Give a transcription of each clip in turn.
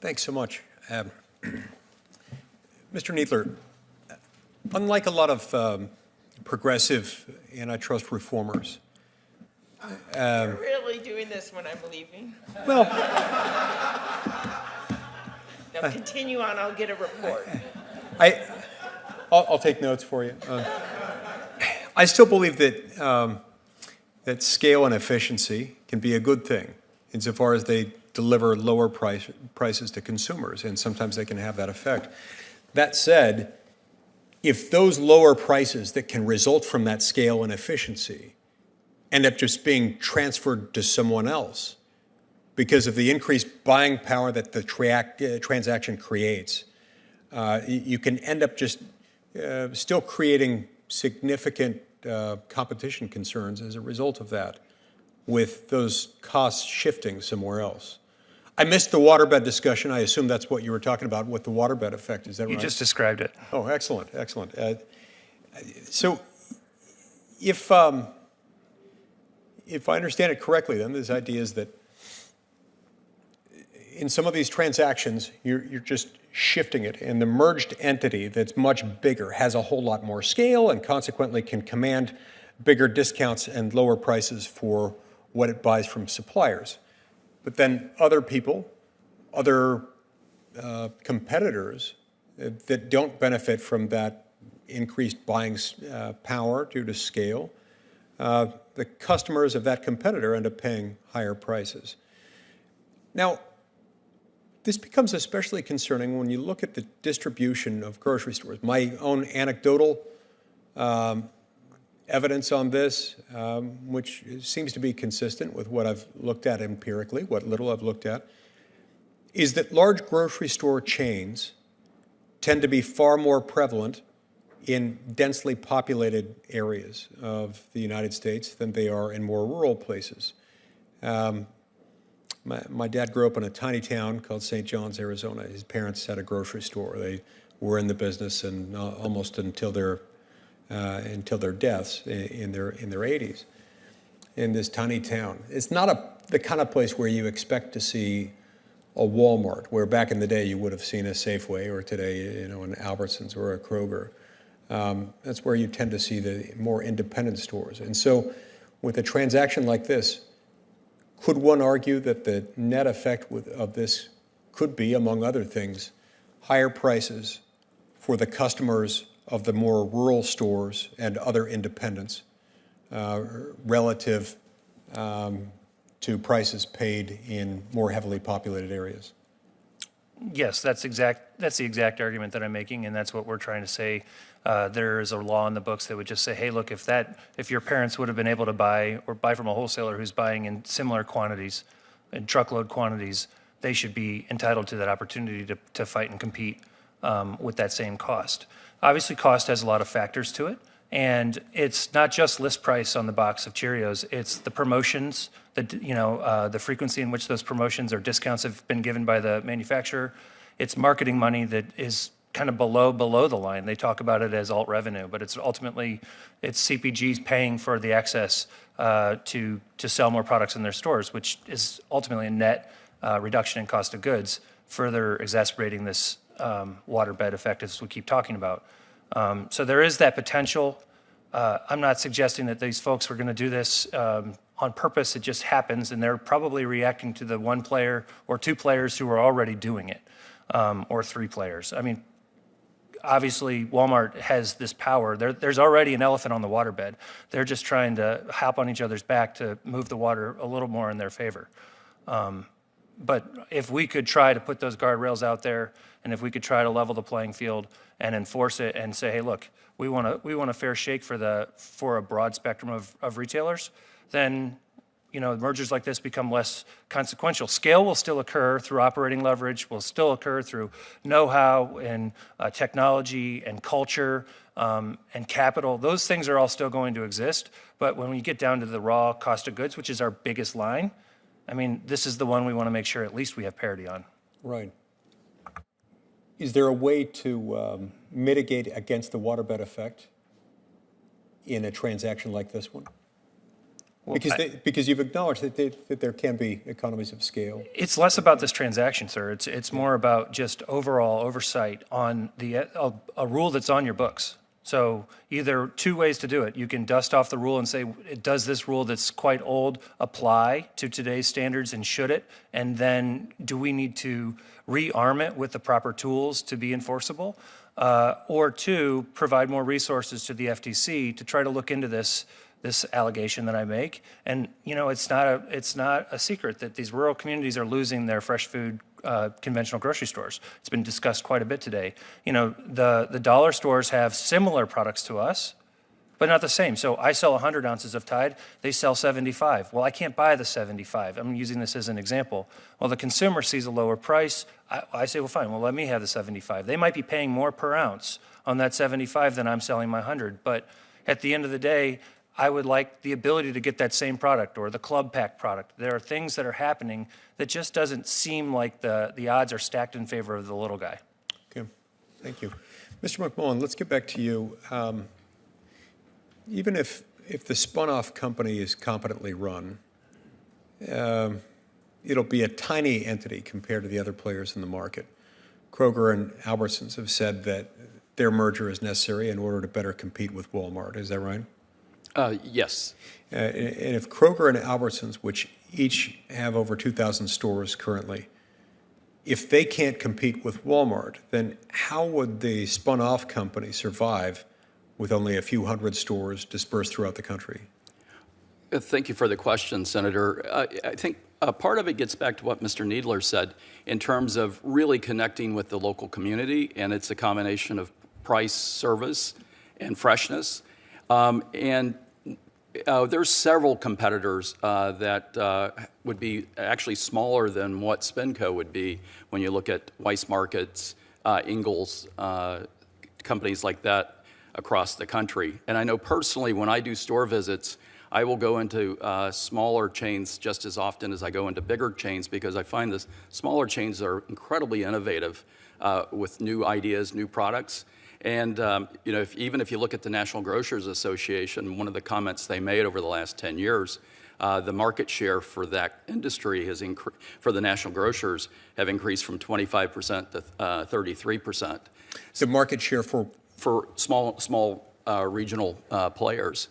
Thanks so much. Mr. Needler, unlike a lot of progressive antitrust reformers. You're really doing this when I'm leaving? Well, No, continue on, I'll get a report. I'll take notes for you. I still believe that that scale and efficiency can be a good thing insofar as they deliver lower prices to consumers, and sometimes they can have that effect. That said, if those lower prices that can result from that scale and efficiency end up just being transferred to someone else because of the increased buying power that the transaction creates, you can end up just still creating significant competition concerns as a result of that, with those costs shifting somewhere else. I missed the waterbed discussion. I assume that's what you were talking about with the waterbed effect. Is that right? You just described it. Oh, excellent, excellent. So if I understand it correctly, then this idea is that in some of these transactions, you're just shifting it, and the merged entity that's much bigger has a whole lot more scale and consequently can command bigger discounts and lower prices for what it buys from suppliers. But then other people, other competitors that don't benefit from that increased buying power due to scale, the customers of that competitor end up paying higher prices. Now, this becomes especially concerning when you look at the distribution of grocery stores. My own anecdotal evidence on this, which seems to be consistent with what I've looked at empirically, what little I've looked at, is that large grocery store chains tend to be far more prevalent in densely populated areas of the United States than they are in more rural places. My dad grew up in a tiny town called St. John's, Arizona. His parents had a grocery store. They were in the business and almost until their deaths in their 80s in this tiny town. It's not the kind of place where you expect to see a Walmart, where back in the day you would have seen a Safeway, or today, an Albertsons or a Kroger. That's where you tend to see the more independent stores. And so with a transaction like this, could one argue that the net effect of this could be, among other things, higher prices for the customers of the more rural stores and other independents relative to prices paid in more heavily populated areas? Yes, that's the exact argument that I'm making, and that's what we're trying to say. There is a law in the books that would just say, hey, look, if your parents would have been able to buy from a wholesaler who's buying in similar quantities, in truckload quantities, they should be entitled to that opportunity to fight and compete with that same cost. Obviously, cost has a lot of factors to it, and it's not just list price on the box of Cheerios. It's the promotions, the frequency in which those promotions or discounts have been given by the manufacturer. It's marketing money that is kind of below the line. They talk about it as alt revenue, but it's ultimately CPGs paying for the access to sell more products in their stores, which is ultimately a net reduction in cost of goods, further exacerbating this waterbed effect as we keep talking about. So there is that potential. I'm not suggesting that these folks were going to do this on purpose. It just happens, and they're probably reacting to the one player or two players who are already doing it, or three players. I mean, obviously, Walmart has this power. There's already an elephant on the waterbed. They're just trying to hop on each other's back to move the water a little more in their favor. But if we could try to put those guardrails out there, and if we could try to level the playing field and enforce it and say, hey, look, we want a fair shake for a broad spectrum of retailers, then mergers like this become less consequential. Scale will still occur through operating leverage, will still occur through know-how and technology and culture and capital. Those things are all still going to exist. But when we get down to the raw cost of goods, which is our biggest line, I mean, this is the one we want to make sure at least we have parity on. Right. Is there a way to mitigate against the waterbed effect in a transaction like this one? Because you've acknowledged that there can be economies of scale. It's less about this transaction, sir. It's more about just overall oversight on a rule that's on your books. So either two ways to do it. You can dust off the rule and say, does this rule that's quite old apply to today's standards, and should it? And then do we need to rearm it with the proper tools to be enforceable? Or two, provide more resources to the FTC to try to look into this allegation that I make. And, it's not a secret that these rural communities are losing their fresh food conventional grocery stores. It's been discussed quite a bit today. The dollar stores have similar products to us, but not the same. So I sell 100 ounces of Tide, they sell 75. Well, I can't buy the 75. I'm using this as an example. Well, the consumer sees a lower price. I say, well, fine, well, let me have the 75. They might be paying more per ounce on that 75 than I'm selling my 100. But at the end of the day, I would like the ability to get that same product or the club pack product. There are things that are happening that just doesn't seem like the odds are stacked in favor of the little guy. Okay, thank you. Mr. McMullen, let's get back to you. Even if the spun-off company is competently run, it'll be a tiny entity compared to the other players in the market. Kroger and Albertsons have said that their merger is necessary in order to better compete with Walmart. Is that right? Yes. And if Kroger and Albertsons, which each have over 2,000 stores currently, if they can't compete with Walmart, then how would the spun-off company survive with only a few hundred stores dispersed throughout the country? Thank you for the question, Senator. I think part of it gets back to what Mr. Needler said in terms of really connecting with the local community, and it's a combination of price, service, and freshness. There's several competitors that would be actually smaller than what Spinco would be when you look at Weiss Markets, Ingalls, companies like that across the country. And I know personally when I do store visits, I will go into smaller chains just as often as I go into bigger chains because I find the smaller chains are incredibly innovative with new ideas, new products. And even if you look at the National Grocers Association, one of the comments they made over the last 10 years, the market share for that industry has for the national grocers have increased from 25% to 33%. The market share for small regional players.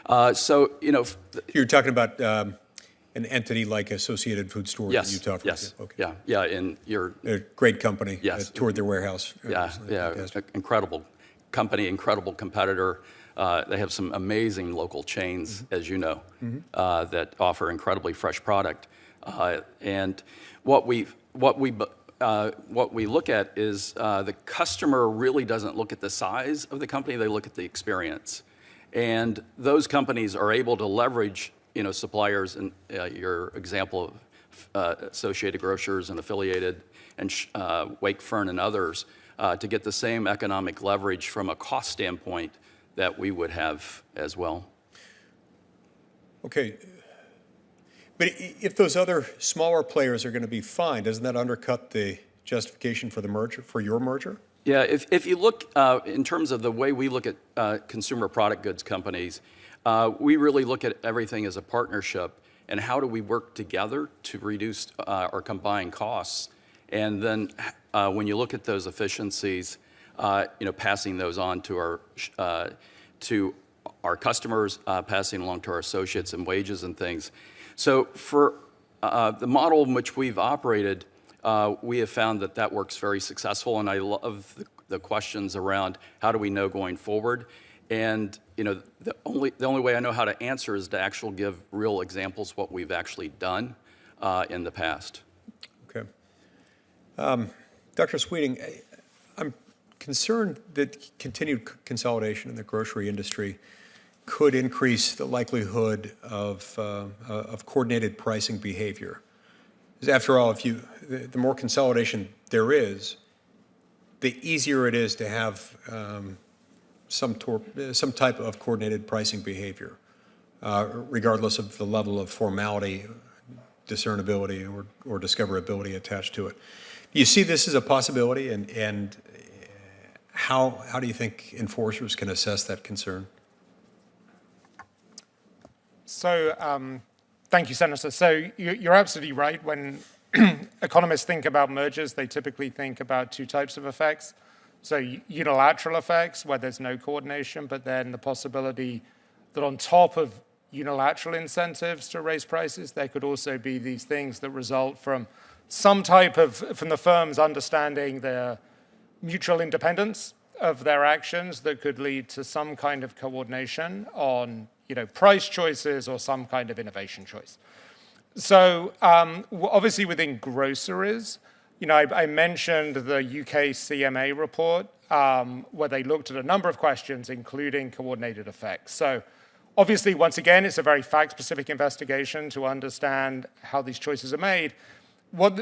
You're talking about an entity like Associated Food Stores yes, in Utah. Yes. Okay. Yeah. And you're a great company. Yes. Toured their warehouse. Yeah. Incredible company, incredible competitor. They have some amazing local chains, as you know, that offer incredibly fresh product. And what we look at is the customer really doesn't look at the size of the company; they look at the experience. And those companies are able to leverage, suppliers, and your example of Associated Grocers and Affiliated and Wakefern and others, to get the same economic leverage from a cost standpoint that we would have as well. Okay. But if those other smaller players are going to be fine, doesn't that undercut the justification for the merger, for your merger? Yeah, if you look in terms of the way we look at consumer product goods companies, we really look at everything as a partnership and how do we work together to reduce or combine costs. And then when you look at those efficiencies, passing those on to our customers, passing along to our associates and wages and things. So for the model in which we've operated, we have found that works very successful, and I love the questions around how do we know going forward. And the only way I know how to answer is to actually give real examples of what we've actually done in the past. Okay, Dr. Sweeting, I'm concerned that continued consolidation in the grocery industry could increase the likelihood of coordinated pricing behavior. Because after all, the more consolidation there is, the easier it is to have some type of coordinated pricing behavior, regardless of the level of formality, discernibility, or discoverability attached to it. Do you see this as a possibility, and how do you think enforcers can assess that concern? Thank you, Senator. So you're absolutely right. When economists think about mergers, they typically think about two types of effects. So unilateral effects, where there's no coordination, but then the possibility that on top of unilateral incentives to raise prices, there could also be these things that result from some type of, from the firms understanding their mutual independence of their actions that could lead to some kind of coordination on, price choices or some kind of innovation choice. So obviously within groceries, I mentioned the UK CMA report where they looked at a number of questions, including coordinated effects. So obviously, once again, it's a very fact-specific investigation to understand how these choices are made. What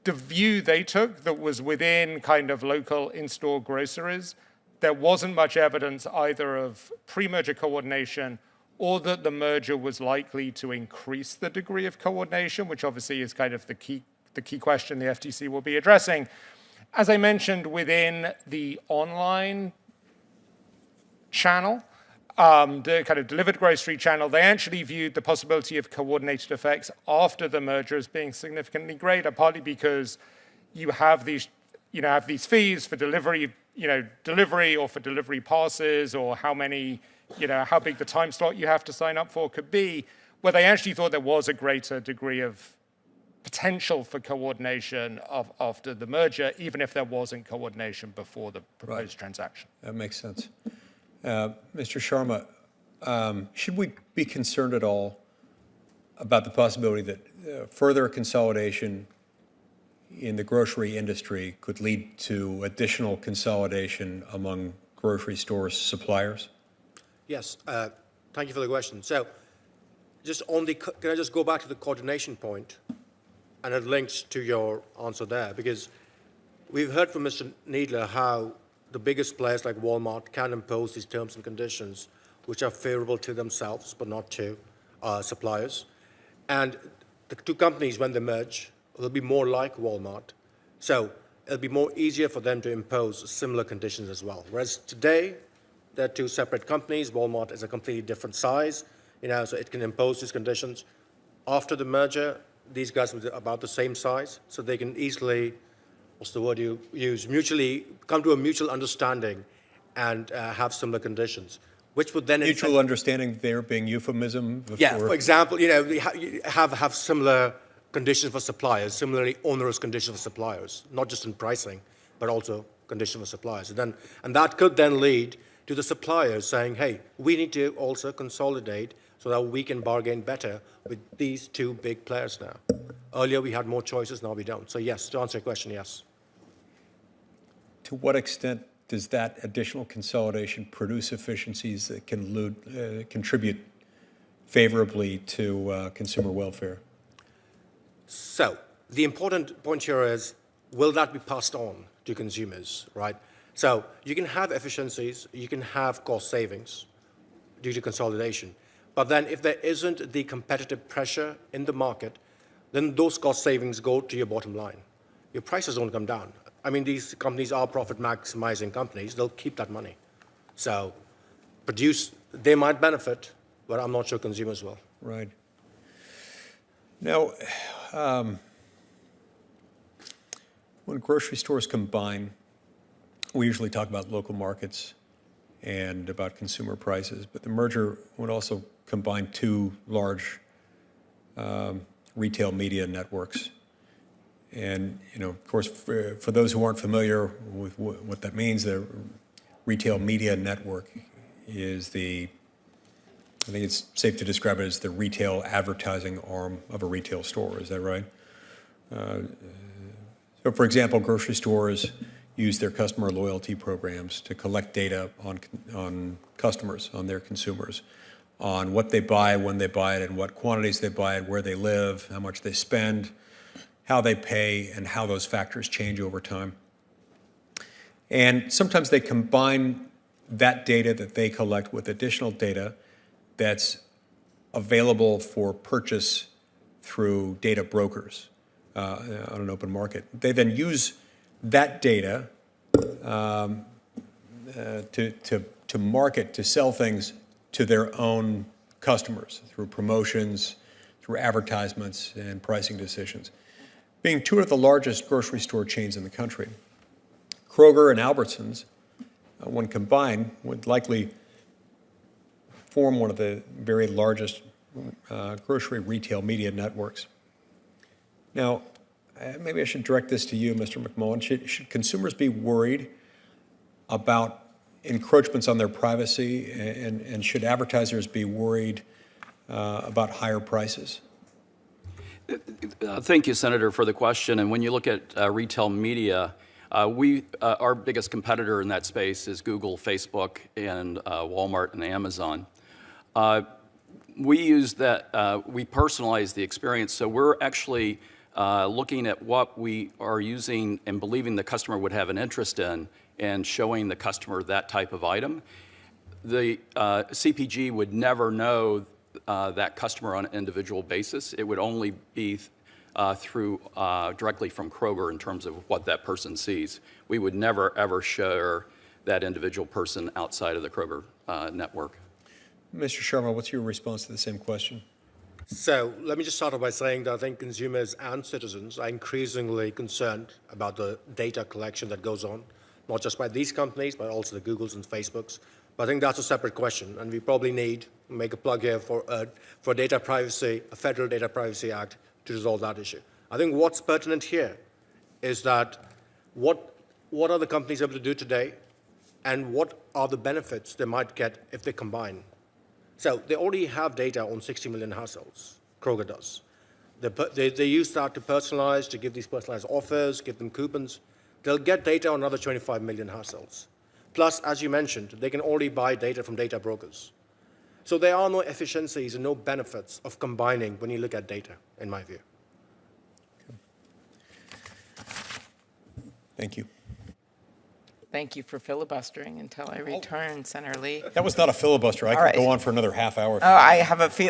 the view they took that was within kind of local in-store groceries, there wasn't much evidence either of pre-merger coordination or that the merger was likely to increase the degree of coordination, which obviously is kind of the key question the FTC will be addressing. As I mentioned, within the online channel, the kind of delivered grocery channel, they actually viewed the possibility of coordinated effects after the merger as being significantly greater, partly because you have these fees for delivery, delivery or for delivery passes or how many, how big the time slot you have to sign up for could be, where they actually thought there was a greater degree of potential for coordination after the merger, even if there wasn't coordination before the proposed transaction. That makes sense. Mr. Sharma, should we be concerned at all about the possibility that further consolidation in the grocery industry could lead to additional consolidation among grocery stores' suppliers? Yes, thank you for the question. So can I just go back to the coordination point? And it links to your answer there, because we've heard from Mr. Needler how the biggest players like Walmart can impose these terms and conditions which are favorable to themselves but not to suppliers. And the two companies, when they merge, will be more like Walmart. So it'll be more easier for them to impose similar conditions as well. Whereas today, they're two separate companies. Walmart is a completely different size, so it can impose these conditions. After the merger, these guys will be about the same size, so they can easily, what's the word you use, mutually come to a mutual understanding and have similar conditions, which would then... Mutual understanding there being euphemism? Yeah, for example, have similar conditions for suppliers, similarly onerous conditions for suppliers, not just in pricing, but also conditions for suppliers. And that could then lead to the suppliers saying, hey, we need to also consolidate so that we can bargain better with these two big players now. Earlier we had more choices, now we don't. So yes, to answer your question, yes. To what extent does that additional consolidation produce efficiencies that can contribute favorably to consumer welfare? So the important point here is, will that be passed on to consumers, right? So you can have efficiencies, you can have cost savings due to consolidation. But then if there isn't the competitive pressure in the market, then those cost savings go to your bottom line. Your prices won't come down. I mean, these companies are profit-maximizing companies. They'll keep that money. So they might benefit, but I'm not sure consumers will. Right. Now, when grocery stores combine, we usually talk about local markets and about consumer prices, but the merger would also combine two large retail media networks. And, of course, for those who aren't familiar with what that means, the retail media network is I think it's safe to describe it as the retail advertising arm of a retail store. Is that right? So, for example, grocery stores use their customer loyalty programs to collect data on customers, on their consumers, on what they buy, when they buy it, and what quantities they buy it, where they live, how much they spend, how they pay, and how those factors change over time. And sometimes they combine that data that they collect with additional data that's available for purchase through data brokers on an open market. They then use that data to market, to sell things to their own customers through promotions, through advertisements, and pricing decisions. Being two of the largest grocery store chains in the country, Kroger and Albertsons, when combined, would likely form one of the very largest grocery retail media networks. Now, maybe I should direct this to you, Mr. McMullen. Should consumers be worried about encroachments on their privacy, and should advertisers be worried about higher prices? Thank you, Senator, for the question. And when you look at retail media, our biggest competitor in that space is Google, Facebook, and Walmart and Amazon. We use that, we personalize the experience, so we're actually looking at what we are using and believing the customer would have an interest in and showing the customer that type of item. The CPG would never know that customer on an individual basis. It would only be through directly from Kroger in terms of what that person sees. We would never, ever share that individual person outside of the Kroger network. Mr. Sharma, what's your response to the same question? So let me just start off by saying that I think consumers and citizens are increasingly concerned about the data collection that goes on, not just by these companies, but also the Googles and Facebooks. But I think that's a separate question, and we probably need to make a plug here for data privacy, a federal data privacy act to resolve that issue. I think what's pertinent here is that what are the companies able to do today, and what are the benefits they might get if they combine? So they already have data on 60 million households, Kroger does. They use that to personalize, to give these personalized offers, give them coupons. They'll get data on another 25 million households. Plus, as you mentioned, they can already buy data from data brokers. So there are no efficiencies and no benefits of combining when you look at data, in my view. Thank you. Thank you for filibustering until I return, Senator Lee. That was not a filibuster. I could right. go on for another half hour. Oh, I have a feeling.